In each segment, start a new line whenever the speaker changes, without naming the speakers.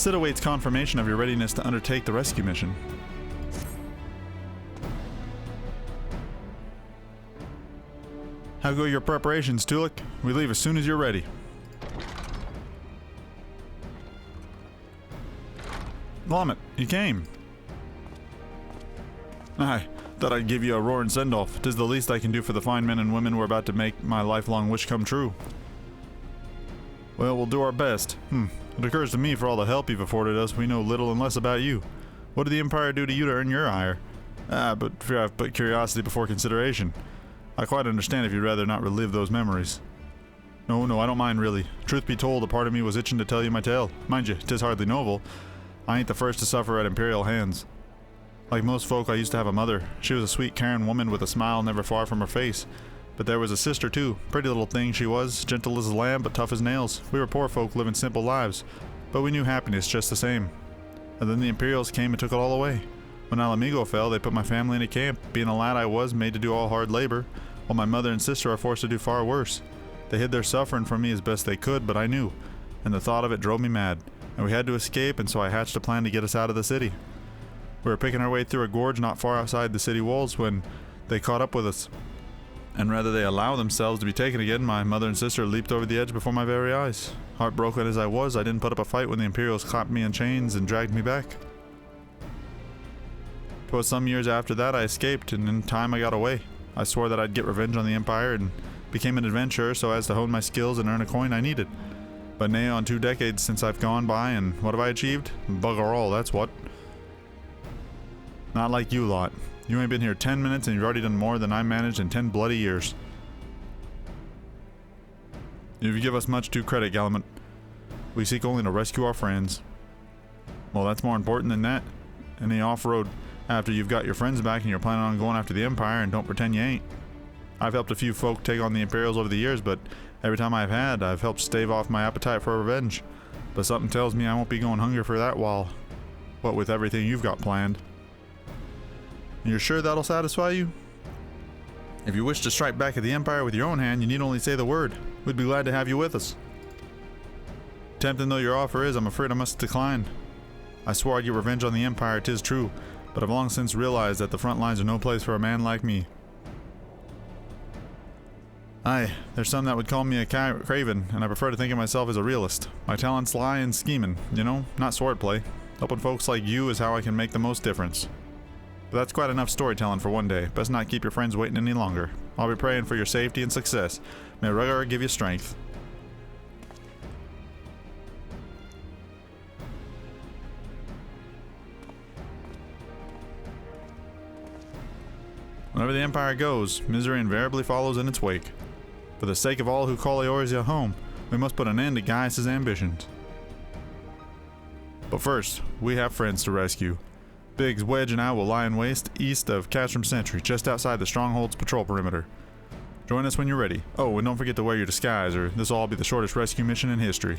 Cid awaits confirmation of your readiness to undertake the rescue mission. How go your preparations, Tolucc? We leave as soon as you're ready. Vomit, you came. Aye, thought I'd give you a roaring send-off. 'Tis the least I can do for the fine men and women we're about to make my lifelong wish come true. Well, we'll do our best. It occurs to me, for all the help you've afforded us, we know little and less about you. What did the Empire do to you to earn your ire? But fear I've put curiosity before consideration. I quite understand if you'd rather not relive those memories. No, I don't mind really. Truth be told, a part of me was itching to tell you my tale. Mind you, 'tis hardly novel. I ain't the first to suffer at Imperial hands. Like most folk, I used to have a mother. She was a sweet, caring woman with a smile never far from her face. But there was a sister too. Pretty little thing she was, gentle as a lamb but tough as nails. We were poor folk living simple lives, but we knew happiness just the same. And then the Imperials came and took it all away. When Alamigo fell, they put my family in a camp. Being a lad I was, made to do all hard labor, while my mother and sister are forced to do far worse. They hid their suffering from me as best they could, but I knew, and the thought of it drove me mad. And we had to escape, and so I hatched a plan to get us out of the city. We were picking our way through a gorge not far outside the city walls when they caught up with us. And rather they allow themselves to be taken again, my mother and sister leaped over the edge before my very eyes. Heartbroken as I was, I didn't put up a fight when the Imperials clapped me in chains and dragged me back. 'Twas some years after that I escaped, and in time I got away. I swore that I'd get revenge on the Empire and became an adventurer so as to hone my skills and earn a coin I needed. But nay, on 2 decades since I've gone by, and what have I achieved? Bugger all, that's what. Not like you lot. You ain't been here 10 minutes and you've already done more than I managed in 10 bloody years. You give us much due credit, Gallimant. We seek only to rescue our friends. Well, that's more important than that. Any off-road after you've got your friends back and you're planning on going after the Empire, and don't pretend you ain't. I've helped a few folk take on the Imperials over the years, but every time I've helped stave off my appetite for revenge. But something tells me I won't be going hungry for that while, what with everything you've got planned. You're sure that'll satisfy you? If you wish to strike back at the Empire with your own hand, you need only say the word. We'd be glad to have you with us. Tempting though your offer is, I'm afraid I must decline. I swore I'd get revenge on the Empire, 'tis true, but I've long since realized that the front lines are no place for a man like me. Aye, there's some that would call me a craven, and I prefer to think of myself as a realist. My talents lie in scheming, not swordplay. Helping folks like you is how I can make the most difference. But that's quite enough storytelling for one day. Best not keep your friends waiting any longer. I'll be praying for your safety and success. May Rugger give you strength. Whenever the Empire goes, misery invariably follows in its wake. For the sake of all who call Eorzea home, we must put an end to Gaius' ambitions. But first, we have friends to rescue. Biggs, Wedge, and I will lie in waste east of Castrum Sentry, just outside the Stronghold's patrol perimeter. Join us when you're ready. Oh, and don't forget to wear your disguise, or this will all be the shortest rescue mission in history.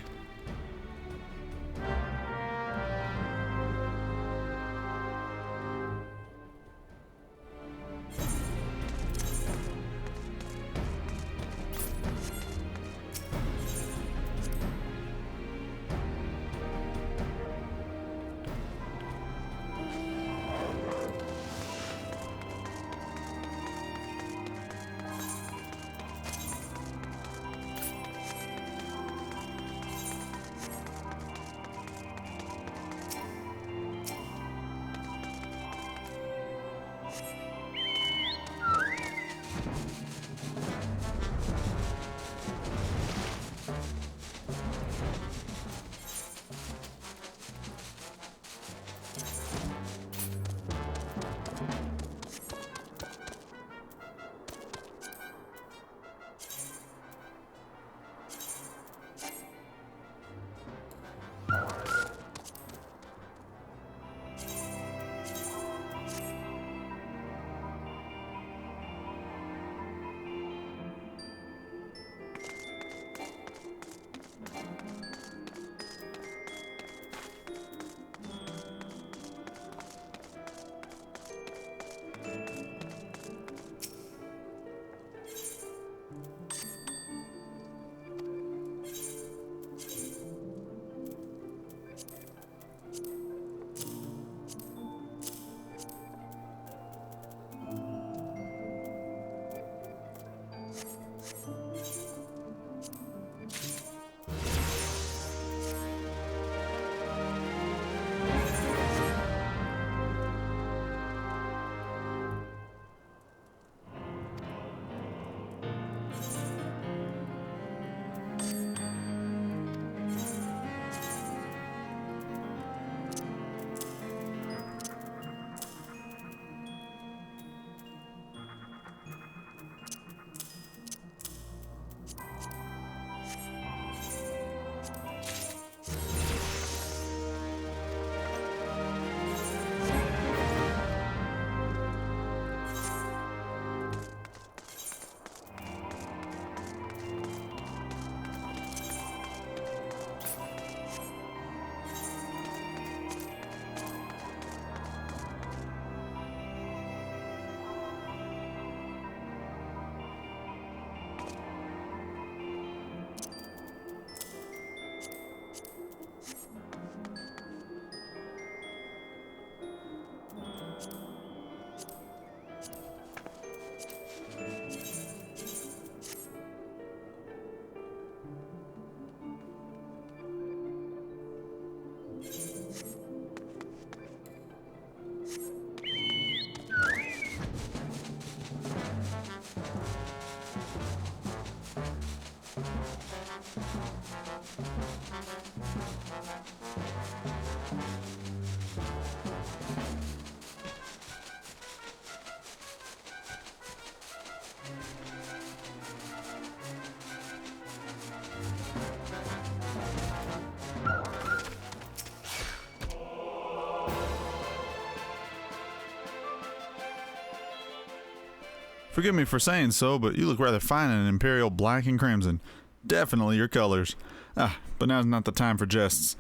Forgive me for saying so, but you look rather fine in an imperial black and crimson. Definitely your colors. But now's not the time for jests.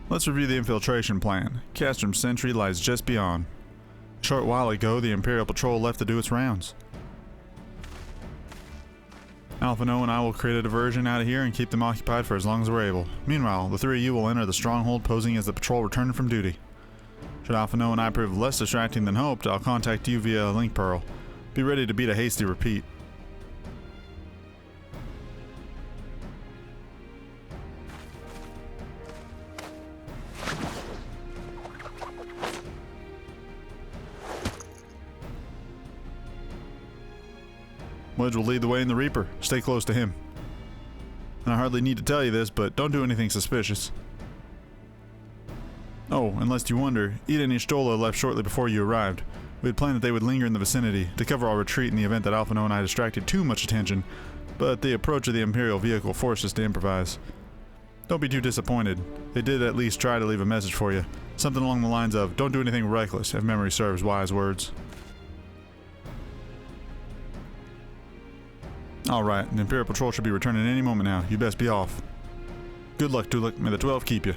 Let's review the infiltration plan. Castrum Sentry lies just beyond. A short while ago, the Imperial Patrol left to do its rounds. Alpha No and I will create a diversion out of here and keep them occupied for as long as we're able. Meanwhile, the three of you will enter the stronghold posing as the patrol returning from duty. Should Alpha No and I prove less distracting than hoped, I'll contact you via Link Pearl. Be ready to beat a hasty repeat. Wedge will lead the way in the Reaper. Stay close to him. And I hardly need to tell you this, but don't do anything suspicious. Oh, and lest you wonder, Ida and Y'shtola left shortly before you arrived. We had planned that they would linger in the vicinity to cover our retreat in the event that Alpha No and I distracted too much attention, but the approach of the Imperial vehicle forced us to improvise. Don't be too disappointed. They did at least try to leave a message for you. Something along the lines of, don't do anything reckless, if memory serves wise words. Alright, the Imperial Patrol should be returning any moment now. You best be off. Good luck, Tolucc. May the 12 keep you.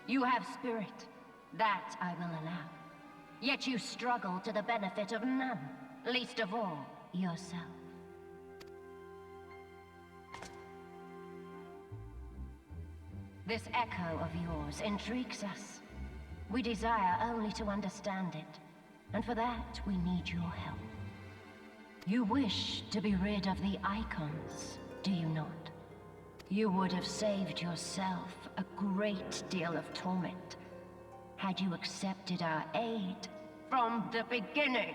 You have spirit. That I will allow. Yet you struggle to the benefit of none, least of all, yourself. This echo of yours intrigues us. We desire only to understand it, and for that we need your help. You wish to be rid of the icons, do you not? You would have saved yourself a great deal of torment had you accepted our aid from the beginning.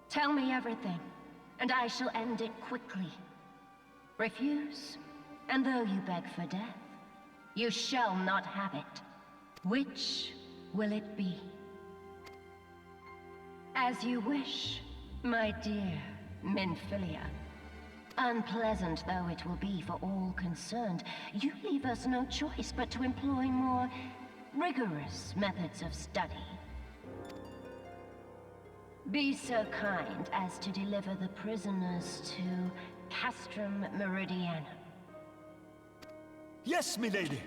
Tell me everything, and I shall end it quickly. Refuse, and though you beg for death, you shall not have it. Which will it be? As you wish, my dear Minfilia. Unpleasant though it will be for all concerned, you leave us no choice but to employ more rigorous methods of study. Be so kind as to deliver the prisoners to Castrum Meridianum.
Yes, milady.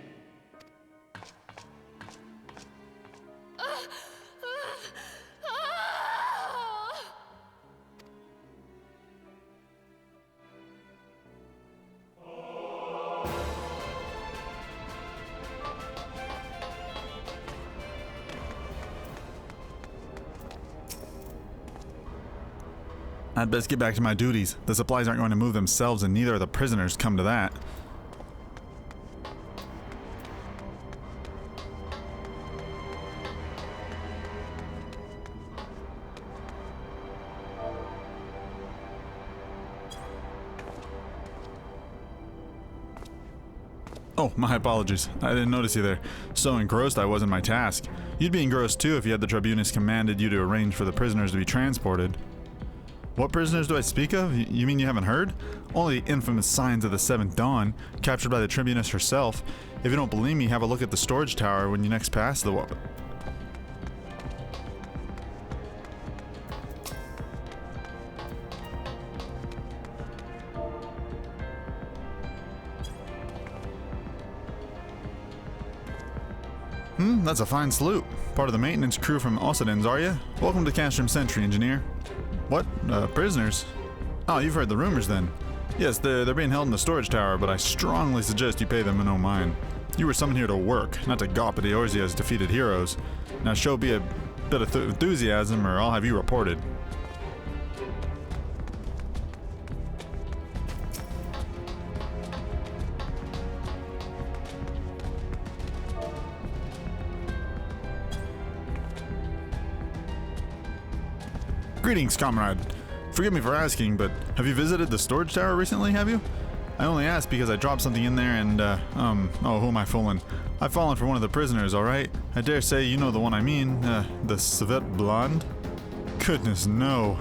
I'd best get back to my duties. The supplies aren't going to move themselves, and neither are the prisoners, come to that. Oh, my apologies. I didn't notice you there. So engrossed I was in my task. You'd be engrossed too if you had the Tribunus commanded you to arrange for the prisoners to be transported. What prisoners do I speak of? You mean you haven't heard? Only the infamous Signs of the Seventh Dawn, captured by the Tribunus herself. If you don't believe me, have a look at the storage tower when you next pass the one. That's a fine salute. Part of the maintenance crew from Ossadins, are you? Welcome to Castrum Sentry, engineer. What? Prisoners? Oh, you've heard the rumors then. Yes, they're being held in the storage tower, but I strongly suggest you pay them no mind. You were summoned here to work, not to gawp at Eorzea's defeated heroes. Now show me a bit of enthusiasm, or I'll have you reported. Greetings, comrade. Forgive me for asking, but have you visited the storage tower recently, have you? I only asked because I dropped something in there and, oh, who am I fooling? I've fallen for one of the prisoners, alright? I dare say you know the one I mean, the civet blonde? Goodness, no.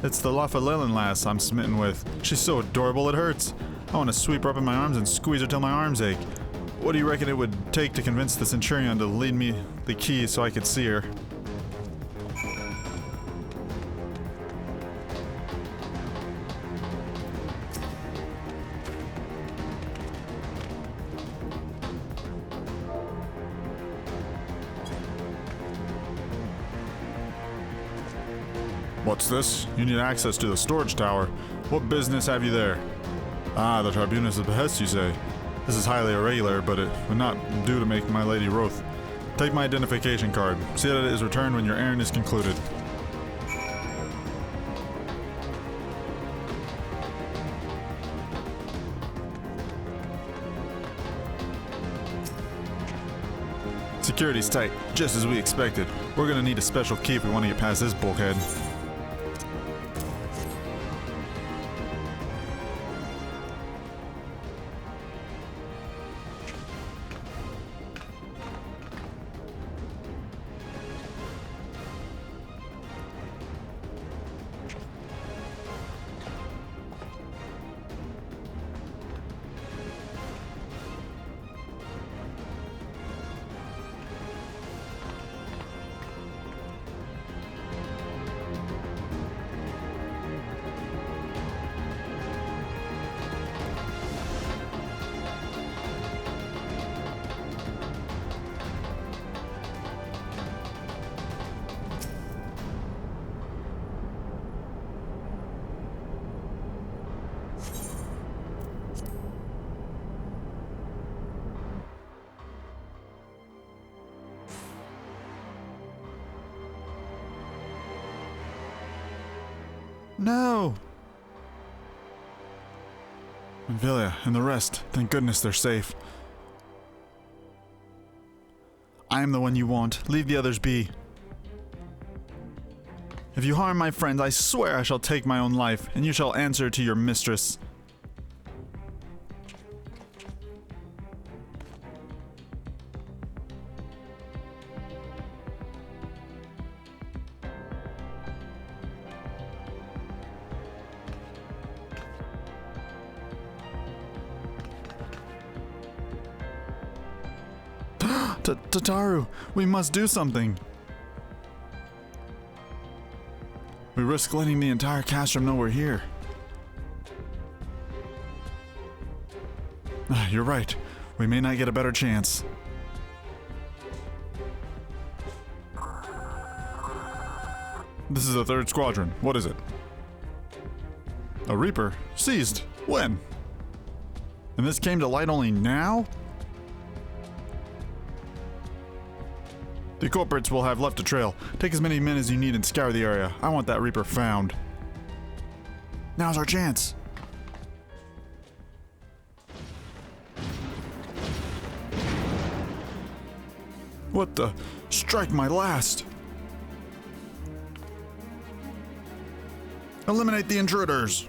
It's the Lafalelin lass I'm smitten with. She's so adorable it hurts. I want to sweep her up in my arms and squeeze her till my arms ache. What do you reckon it would take to convince the Centurion to lead me the key so I could see her? What's this? You need access to the storage tower. What business have you there? Ah, the Tribunus of Behest, you say. This is highly irregular, but it would not do to make my Lady Roth. Take my identification card. See that it is returned when your errand is concluded. Security's tight, just as we expected. We're gonna need a special key if we want to get past this bulkhead. No! Vilia and the rest, thank goodness they're safe. I am the one you want. Leave the others be. If you harm my friends, I swear I shall take my own life, and you shall answer to your mistress. Tataru, we must do something. We risk letting the entire Castrum know we're here. You're right. We may not get a better chance. This is the 3rd Squadron. What is it? A Reaper? Seized? When? And this came to light only now? The culprits will have left a trail. Take as many men as you need and scour the area. I want that Reaper found. Now's our chance. What the? Strike my last! Eliminate the intruders!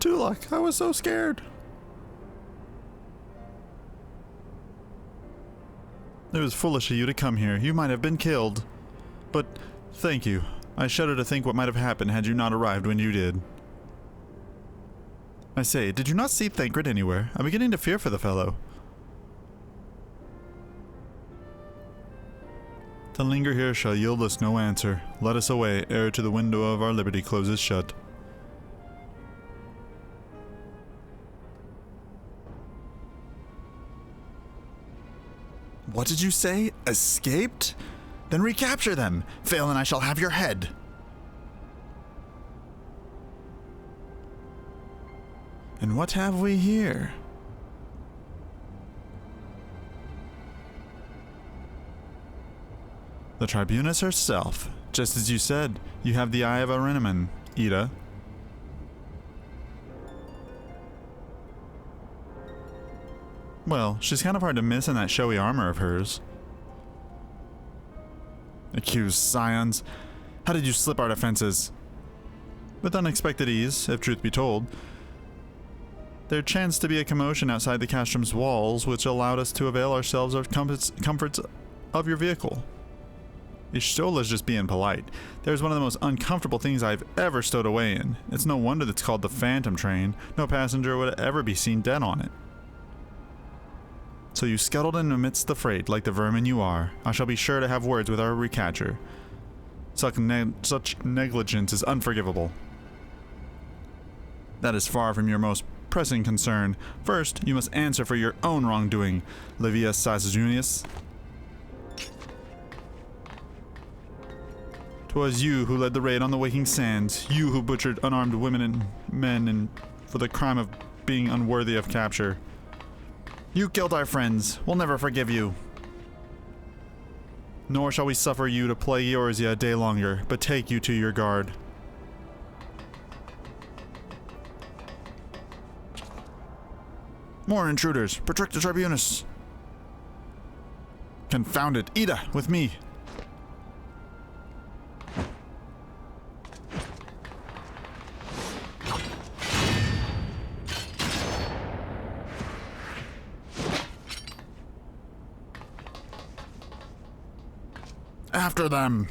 Tolucc, I was so scared. It was foolish of you to come here. You might have been killed. But thank you. I shudder to think what might have happened had you not arrived when you did. I say, did you not see Thancred anywhere? I'm beginning to fear for the fellow. To linger here shall yield us no answer. Let us away, ere to the window of our liberty closes shut. What did you say? Escaped? Then recapture them! Fail and I shall have your head! And what have we here? The Tribunus herself. Just as you said, you have the eye of a Reneman, Ida. Well, she's kind of hard to miss in that showy armor of hers. Accused scions. How did you slip our defenses? With unexpected ease, if truth be told. There chanced to be a commotion outside the castrum's walls, which allowed us to avail ourselves of comforts of your vehicle. Ishtola's just being polite. There's one of the most uncomfortable things I've ever stowed away in. It's no wonder that's called the Phantom Train. No passenger would ever be seen dead on it. So you scuttled in amidst the freight like the vermin you are. I shall be sure to have words with our recatcher. Such negligence is unforgivable. That is far from your most pressing concern. First, you must answer for your own wrongdoing, Livia Sasjunius. 'Twas you who led the raid on the Waking Sands. You who butchered unarmed women and men for the crime of being unworthy of capture. You killed our friends. We'll never forgive you. Nor shall we suffer you to plague Eorzea a day longer, but take you to your guard. More intruders. Protract the Tribunus. Confound it. Ida, with me. After them!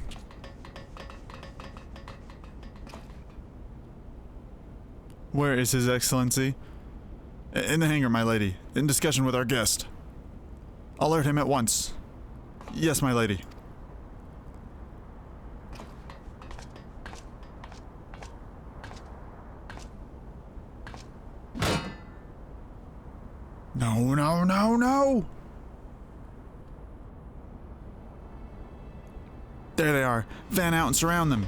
Where is His Excellency? In the hangar, my lady. In discussion with our guest. Alert him at once. Yes, my lady. No, no, no, no! There they are. Fan out and surround them.